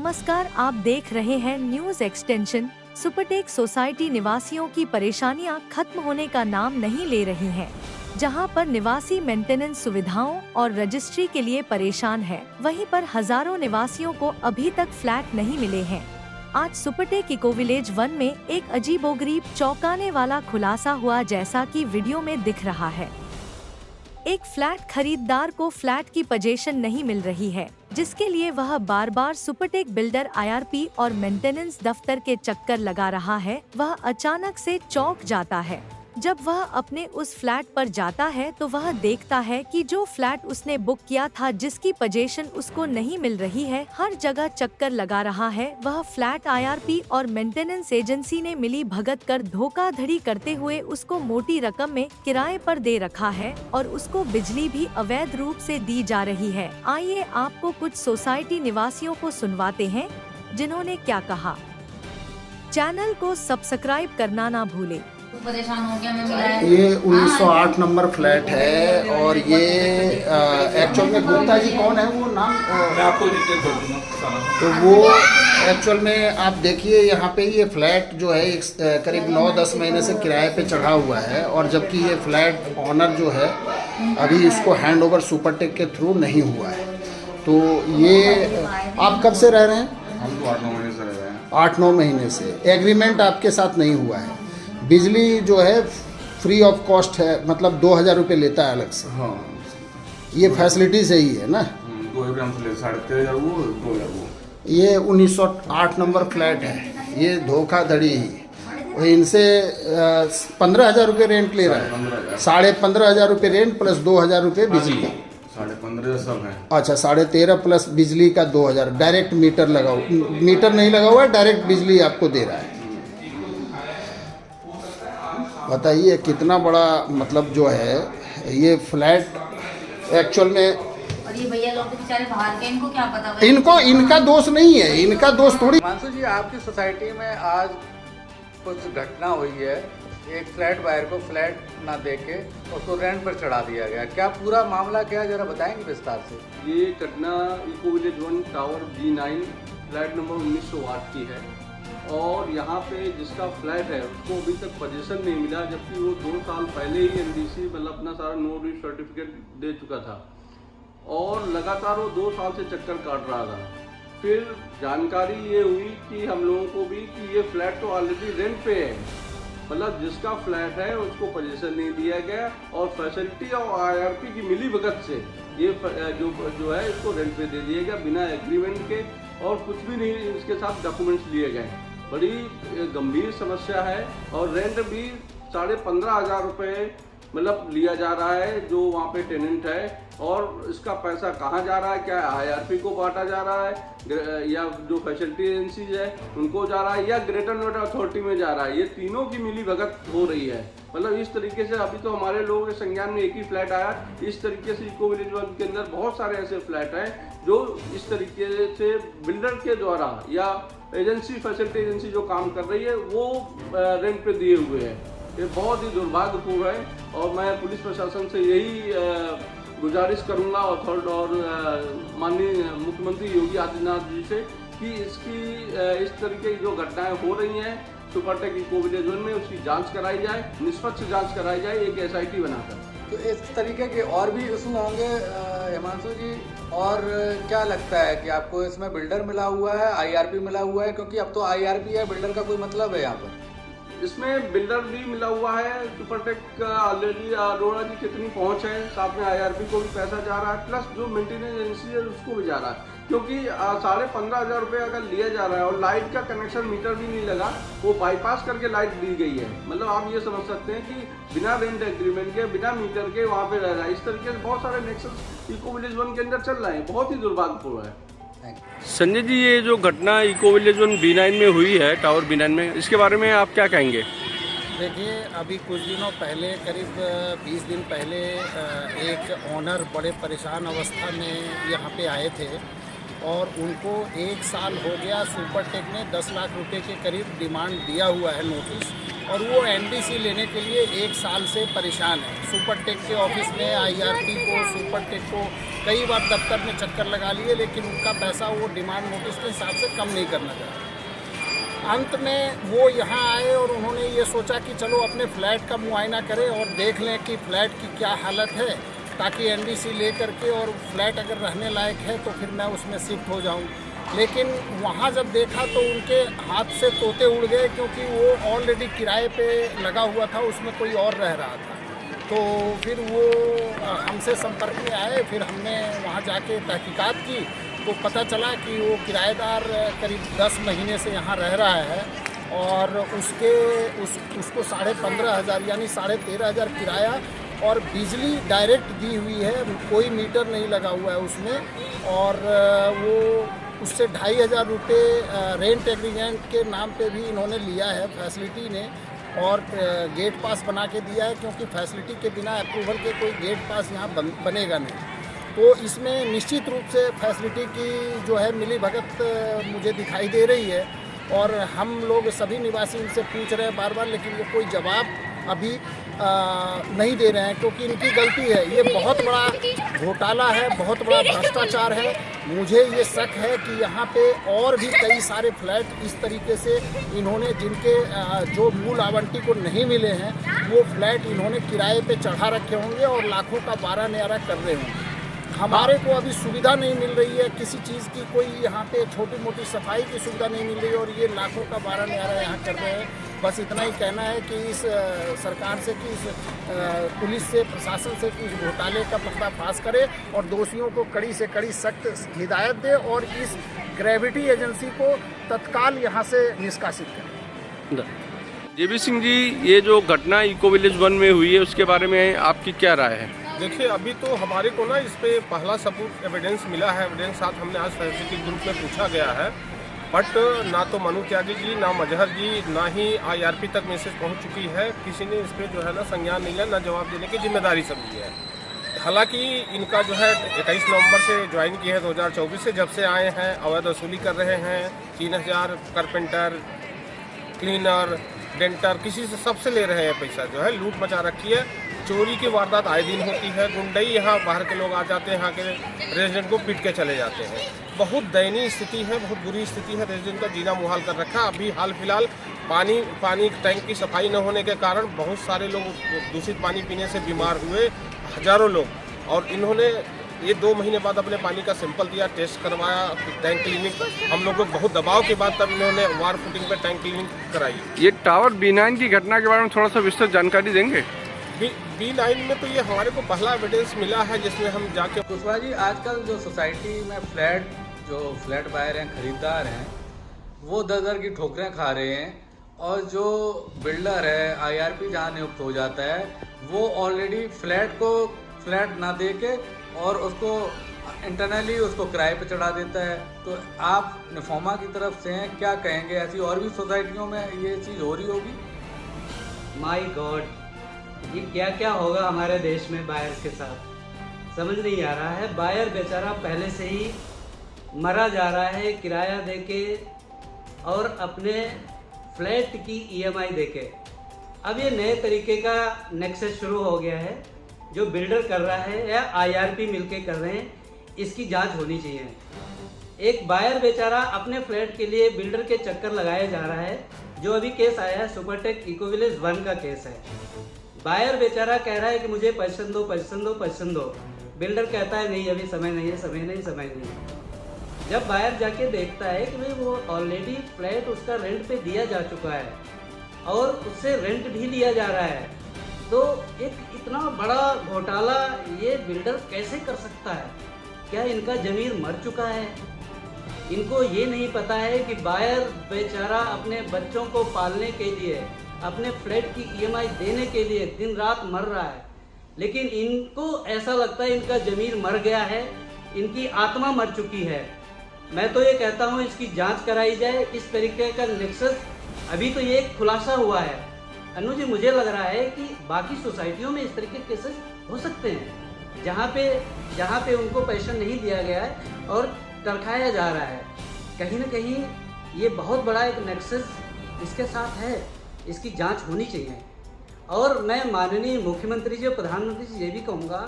नमस्कार, आप देख रहे हैं न्यूज एक्सटेंशन। सुपरटेक सोसाइटी निवासियों की परेशानियां खत्म होने का नाम नहीं ले रही हैं। जहां पर निवासी मेंटेनेंस सुविधाओं और रजिस्ट्री के लिए परेशान है, वहीं पर हजारों निवासियों को अभी तक फ्लैट नहीं मिले हैं। आज सुपरटेक इको विलेज 1 में एक अजीबोगरीब चौंकाने वाला खुलासा हुआ, जैसा कि वीडियो में दिख रहा है। एक फ्लैट खरीदार को फ्लैट की पोजीशन नहीं मिल रही है, जिसके लिए वह बार बार सुपरटेक बिल्डर IRP और मेंटेनेंस दफ्तर के चक्कर लगा रहा है। वह अचानक से चौंक जाता है। जब वह अपने उस फ्लैट पर जाता है तो वह देखता है कि जो फ्लैट उसने बुक किया था, जिसकी पोजीशन उसको नहीं मिल रही है, हर जगह चक्कर लगा रहा है। वह फ्लैट IRP और मेंटेनेंस एजेंसी ने मिली भगत कर धोखाधड़ी करते हुए उसको मोटी रकम में किराए पर दे रखा है और उसको बिजली भी अवैध रूप से दी जा रही है। आइए आपको कुछ सोसाइटी निवासियों को सुनवाते हैं, जिन्होंने क्या कहा। चैनल को सब्सक्राइब करना ना भूले। परेशान हो गया मैं मिला है। ये 1908 नंबर फ्लैट है और ये एक्चुअल में गुप्ता जी कौन है वो नाम मैं आपको डिटेल कर दूंगा। तो वो एक्चुअल में आप देखिए यहाँ पे ये फ्लैट जो है करीब 9-10 महीने से किराए पे चढ़ा हुआ है, और जबकि ये फ्लैट ऑनर जो है अभी इसको हैंड ओवर सुपरटेक के थ्रू नहीं हुआ है। तो ये आप कब से रह रहे हैं? हम तो 8-9 महीने से रह रहे हैं। 8-9 महीने से एग्रीमेंट आपके साथ नहीं हुआ है। बिजली जो है फ्री ऑफ कॉस्ट है, मतलब 2000 रुपये लेता है अलग से। हाँ, ये फैसिलिटी सही है ना? 2 से ले 13,500 वो 2,000 वो। ये 1908 नंबर फ्लैट है, ये धोखाधड़ी ही। इनसे 15,000 रुपये रेंट ले रहा है। 15,500 रुपये रेंट प्लस 2,000 रुपये बिजली। 15,500 सब है। अच्छा, 13,500 प्लस बिजली का 2,000। डायरेक्ट मीटर लगा हुआ, मीटर नहीं लगा हुआ है, डायरेक्ट बिजली आपको दे रहा है। बताइए कितना बड़ा मतलब जो है ये फ्लैट एक्चुअल में। और ये भैया लोग तो बेचारे बाहर के, इनको क्या पता। इनका दोष नहीं है, इनका दोष थोड़ी। हिमांशु जी, आपकी सोसाइटी में आज कुछ घटना हुई है। एक फ्लैट बायर को फ्लैट ना देके उसको रेंट पर चढ़ा दिया गया। क्या पूरा मामला क्या, जरा बताएंगे विस्तार से। ये घटना eco village 1 tower G9 flat number 1908 की है, और यहाँ पे जिसका फ्लैट है उसको अभी तक पोजीशन नहीं मिला, जबकि वो 2 साल पहले ही NDC मतलब अपना सारा नो ड्यू सर्टिफिकेट दे चुका था, और लगातार वो 2 साल से चक्कर काट रहा था। फिर जानकारी ये हुई कि हम लोगों को भी कि ये फ्लैट तो ऑलरेडी रेंट पे है, मतलब जिसका फ्लैट है उसको पोजीशन नहीं दिया गया, और फैसिलिटी और IRP की मिली भगत से ये जो है इसको रेंट पे दे दिया गया बिना एग्रीमेंट के, और कुछ भी नहीं इसके साथ डॉक्यूमेंट्स लिए गए। बड़ी गंभीर समस्या है, और रेंट भी 15,500 रुपये मतलब लिया जा रहा है जो वहाँ पे टेनेंट है, और इसका पैसा कहाँ जा रहा है, क्या IRP को बांटा जा रहा है या जो फैसिलिटी एजेंसीज है उनको जा रहा है, या ग्रेटर नोएडा अथॉरिटी में जा रहा है। ये तीनों की मिली भगत हो रही है। मतलब इस तरीके से अभी तो हमारे लोगों के संज्ञान में एक ही फ्लैट आया। इस तरीके से इको विलेज 1 के अंदर बहुत सारे ऐसे फ्लैट हैं जो इस तरीके से बिल्डर के द्वारा या एजेंसी फैसिलिटी एजेंसी जो काम कर रही है वो रेंट पे दिए हुए हैं। ये बहुत ही दुर्भाग्यपूर्ण है, और मैं पुलिस प्रशासन से यही गुजारिश करूंगा और माननीय मुख्यमंत्री योगी आदित्यनाथ जी से कि इसकी इस तरीके की जो घटनाएं हो रही हैं सुपरटेक इको विलेज 1 में, उसकी जांच कराई जाए, निष्पक्ष जांच कराई जाए एक SIT बनाकर। तो इस तरीके के और भी इसमें होंगे हिमांशु जी, और क्या लगता है कि आपको इसमें बिल्डर मिला हुआ है, IRP मिला हुआ है? क्योंकि अब तो IRP है, बिल्डर का कोई मतलब है यहाँ पर? इसमें बिल्डर भी मिला हुआ है, सुपरटेक का ऑलरेडी अरोड़ा जी कितनी पहुंच है, साथ में IRP को भी पैसा जा रहा है, प्लस जो मेंटेनेंस एजेंसी है उसको भी जा रहा है, क्योंकि 15,500 रुपये अगर लिया जा रहा है और लाइट का कनेक्शन मीटर भी नहीं लगा, वो बाईपास करके लाइट दी गई है। मतलब आप ये समझ सकते हैं कि बिना रेंट एग्रीमेंट के, बिना मीटर के वहाँ पे रह रहा है। इस तरीके से बहुत सारे नेक्सस इको विलेज 1 के अंदर चल रहे हैं, बहुत ही दुर्भाग्यपूर्ण है। संजय जी, ये जो घटना इको विलेज 1 B9 में हुई है, टावर B9 में, इसके बारे में आप क्या कहेंगे? देखिए, अभी कुछ दिनों पहले, करीब 20 दिन पहले एक ऑनर बड़े परेशान अवस्था में यहाँ पे आए थे, और उनको 1 साल हो गया। सुपरटेक ने 10 लाख रुपए के करीब डिमांड दिया हुआ है, नोटिस, और वो एनडीसी लेने के लिए 1 साल से परेशान है। सुपरटेक के ऑफिस में आईआरपी को, सुपरटेक को कई बार दफ्तर में चक्कर लगा लिए, लेकिन उनका पैसा वो डिमांड नोटिस के हिसाब से कम नहीं करना चाहते। अंत में वो यहाँ आए और उन्होंने ये सोचा कि चलो अपने फ्लैट का मुआयना करें और देख लें कि फ्लैट की क्या हालत है, ताकि एनडीसी ले करके और फ्लैट अगर रहने लायक है तो फिर मैं उसमें शिफ्ट हो जाऊँ। लेकिन वहाँ जब देखा तो उनके हाथ से तोते उड़ गए, क्योंकि वो ऑलरेडी किराए पे लगा हुआ था, उसमें कोई और रह रहा था। तो फिर वो हमसे संपर्क में आए, फिर हमने वहाँ जाके तहकीकात की तो पता चला कि वो किराएदार करीब 10 महीने से यहाँ रह रहा है और उसको 15,500 यानी 13,500 किराया और बिजली डायरेक्ट दी हुई है, कोई मीटर नहीं लगा हुआ है उसमें। और वो उससे 2,500 रुपये रेंट एग्रीमेंट के नाम पे भी इन्होंने लिया है फैसिलिटी ने, और गेट पास बना के दिया है, क्योंकि फैसिलिटी के बिना अप्रूवल के कोई गेट पास यहाँ बनेगा नहीं। तो इसमें निश्चित रूप से फैसिलिटी की जो है मिली भगत मुझे दिखाई दे रही है, और हम लोग सभी निवासी इनसे पूछ रहे हैं बार बार, लेकिन वो कोई जवाब अभी नहीं दे रहे हैं, क्योंकि इनकी गलती है। ये बहुत बड़ा घोटाला है, बहुत बड़ा भ्रष्टाचार है। मुझे ये शक है कि यहाँ पे और भी कई सारे फ्लैट इस तरीके से इन्होंने, जिनके जो मूल आवंटी को नहीं मिले हैं, वो फ्लैट इन्होंने किराए पे चढ़ा रखे होंगे और लाखों का 12 न्यारा कर रहे होंगे। हमारे को अभी सुविधा नहीं मिल रही है किसी चीज़ की, कोई यहाँ पे छोटी मोटी सफाई की सुविधा नहीं मिल रही है, और ये लाखों का 12 न्यारा यहाँ कर रहे हैं। बस इतना ही कहना है कि इस सरकार से, कि इस पुलिस से, प्रशासन से कि इस घोटाले का पर्दाफाश करे और दोषियों को कड़ी से कड़ी सख्त हिदायत दे, और इस ग्रेविटी एजेंसी को तत्काल यहाँ से निष्कासित करे। जेबी सिंह जी, ये जो घटना इको विलेज 1 में हुई है, उसके बारे में आपकी क्या राय है? देखिए, अभी तो हमारे को ना इस पे पहला सबूत एविडेंस मिला है। एविडेंस साथ हमने आज फैसिलिटी ग्रुप में पूछा गया है, बट ना तो मनु त्यागी जी, ना मजहर जी, ना ही आईआरपी तक मैसेज पहुंच चुकी है। किसी ने इस पे जो है ना संज्ञान नहीं लिया, ना जवाब देने की जिम्मेदारी समझी है। हालांकि इनका जो है 21 नवंबर से ज्वाइन किया है, 2024 से जब से आए हैं, अवैध वसूली कर रहे हैं। 3,000 कारपेंटर, क्लीनर, डेंटर, किसी से सबसे ले रहे हैं पैसा, जो है लूट मचा रखी है। चोरी की वारदात आए दिन होती है। गुंडई यहाँ बाहर के लोग आ जाते हैं, यहाँ के रेजिडेंट को पीट के चले जाते हैं। बहुत दयनीय स्थिति है, बहुत बुरी स्थिति है। रेजिडेंट का जीना मुहाल कर रखा। अभी हाल फिलहाल पानी टैंक की सफाई न होने के कारण बहुत सारे लोग दूषित पानी पीने से बीमार हुए, हजारों लोग। और इन्होंने ये 2 महीने बाद अपने पानी का सैंपल दिया, टेस्ट करवाया, टैंक क्लीनिंग। हम लोग को बहुत दबाव के बाद तब इन्होंने वार फुटिंग पर टैंक क्लीनिंग कराई। ये टावर B9 की घटना के बारे में थोड़ा सा विस्तृत जानकारी देंगे? B9 में तो ये हमारे को पहला एविडेंस मिला है, जिसमें हम जाके। कुशवाहा जी, आजकल जो सोसाइटी में फ्लैट बायर हैं, खरीदार हैं, वो दर की ठोकरें खा रहे हैं, और जो बिल्डर है, आईआरपी जहाँ नियुक्त हो जाता है, वो ऑलरेडी फ्लैट ना दे के और उसको इंटरनली उसको किराए पे चढ़ा देता है। तो आप निफोमा की तरफ से हैं, क्या कहेंगे? ऐसी और भी सोसाइटियों में ये चीज़ हो रही होगी? माय गॉड, ये क्या क्या होगा हमारे देश में बायर्स के साथ, समझ नहीं आ रहा है। बायर बेचारा पहले से ही मरा जा रहा है किराया देके और अपने फ्लैट की EMI देके। अब ये नए तरीके का नेक्सस शुरू हो गया है, जो बिल्डर कर रहा है या आईआरपी मिलके कर रहे हैं, इसकी जांच होनी चाहिए। एक बायर बेचारा अपने फ्लैट के लिए बिल्डर के चक्कर लगाया जा रहा है। जो अभी केस आया है सुपरटेक इको विलेज 1 का केस है। बायर बेचारा कह रहा है कि मुझे पैसन दो। बिल्डर कहता है नहीं, अभी समय नहीं। जब बायर जाके देखता है कि भाई वो ऑलरेडी फ्लैट उसका रेंट पे दिया जा चुका है और उससे रेंट भी लिया जा रहा है, तो एक इतना बड़ा घोटाला ये बिल्डर कैसे कर सकता है? क्या इनका ज़मीर मर चुका है? इनको ये नहीं पता है कि बायर बेचारा अपने बच्चों को पालने के लिए, अपने फ्लैट की EMI देने के लिए दिन रात मर रहा है, लेकिन इनको ऐसा लगता है इनका ज़मीर मर गया है, इनकी आत्मा मर चुकी है। मैं तो ये कहता हूँ इसकी जांच कराई जाए। इस तरीके का नेक्सस अभी तो ये एक खुलासा हुआ है। अनु जी, मुझे लग रहा है कि बाकी सोसाइटियों में इस तरह के केसेस हो सकते हैं, जहाँ पे उनको पैसा नहीं दिया गया है और तरखाया जा रहा है। कहीं ना कहीं ये बहुत बड़ा एक नेक्सस इसके साथ है। इसकी जांच होनी चाहिए। और मैं माननीय मुख्यमंत्री जी और प्रधानमंत्री जी ये भी कहूँगा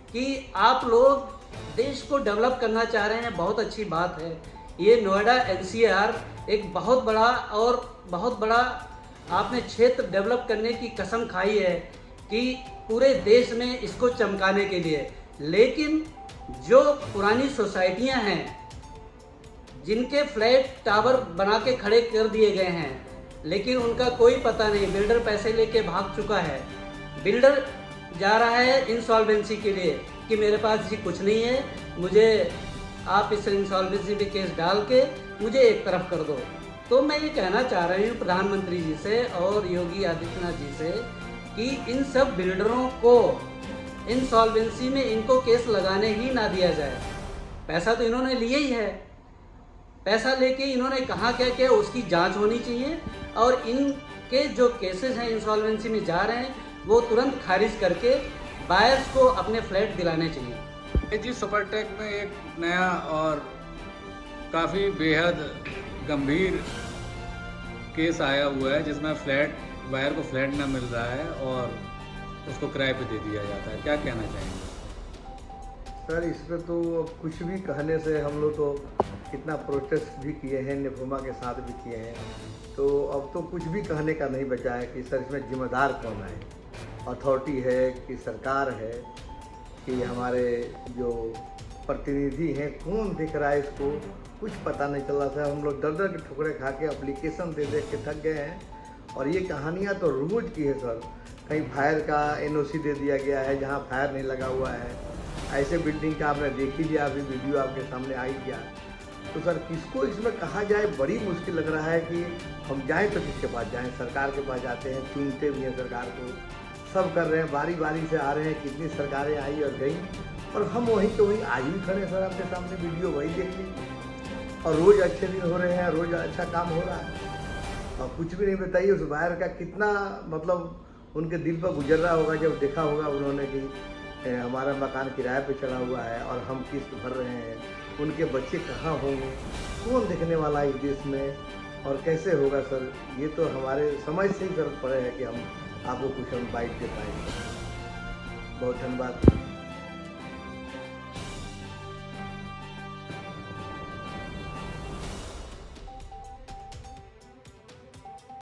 कि आप लोग देश को डेवलप करना चाह रहे हैं, बहुत अच्छी बात है। ये नोएडा NCR एक बहुत बड़ा आपने क्षेत्र डेवलप करने की कसम खाई है कि पूरे देश में इसको चमकाने के लिए। लेकिन जो पुरानी सोसाइटियां हैं जिनके फ्लैट टावर बना के खड़े कर दिए गए हैं, लेकिन उनका कोई पता नहीं, बिल्डर पैसे लेके भाग चुका है। बिल्डर जा रहा है इंसॉल्वेंसी के लिए कि मेरे पास जी कुछ नहीं है, मुझे आप इस इंसॉल्वेंसी पे केस डाल के मुझे एक तरफ कर दो। तो मैं ये कहना चाह रही हूँ प्रधानमंत्री जी से और योगी आदित्यनाथ जी से कि इन सब बिल्डरों को इंसॉल्वेंसी में इनको केस लगाने ही ना दिया जाए। पैसा तो इन्होंने लिया ही है, पैसा लेके इन्होंने कहाँ क्या किया उसकी जांच होनी चाहिए और इनके जो केसेस हैं इंसॉल्वेंसी में जा रहे हैं वो तुरंत खारिज करके बायर्स को अपने फ्लैट दिलाने चाहिए। जी सुपरटेक में एक नया और काफ़ी बेहद गंभीर केस आया हुआ है जिसमें बायर को फ्लैट ना मिल रहा है और उसको किराए पे दे दिया जाता है। क्या कहना चाहेंगे सर? इस पर तो कुछ भी कहने से हम लोग तो कितना प्रोटेस्ट भी किए हैं, निपुमा के साथ भी किए हैं, तो अब तो कुछ भी कहने का नहीं बचा है कि सर इसमें जिम्मेदार कौन है, अथॉरिटी है कि सरकार है कि हमारे जो प्रतिनिधि हैं, कौन दिख रहा है इसको कुछ पता नहीं चल रहा था। हम लोग दर के ठुकरे खा के एप्लीकेशन दे के थक गए हैं और ये कहानियाँ तो रोज़ की है सर। कहीं फायर का NOC दे दिया गया है जहाँ फायर नहीं लगा हुआ है, ऐसे बिल्डिंग का आपने देख ही लिया, अभी वीडियो आपके सामने आ ही गया। तो सर किसको इसमें कहा जाए, बड़ी मुश्किल लग रहा है कि हम जाएं तो किसके पास जाएं। सरकार के पास जाते हैं, चुनते भी हैं सरकार को, सब कर रहे हैं, बारी बारी से आ रहे हैं, कितनी सरकारें आई और गई और हम वहीं तो वहीं आज भी खड़े सर, आपके सामने वीडियो वही देख ली और रोज़ अच्छे दिन हो रहे हैं, रोज़ अच्छा काम हो रहा है और कुछ भी नहीं। बताइए उस बायर का कितना मतलब उनके दिल पर गुजर रहा होगा जब देखा होगा उन्होंने कि हमारा मकान किराए पे चढ़ा हुआ है और हम किस्त भर रहे हैं, उनके बच्चे कहाँ होंगे, कौन देखने वाला है इस देश में और कैसे होगा सर। ये तो हमारे समझ से ही जरूरत पड़े है कि हम आपको कुछ हम बाइट दे पाएंगे। बहुत धन्यवाद।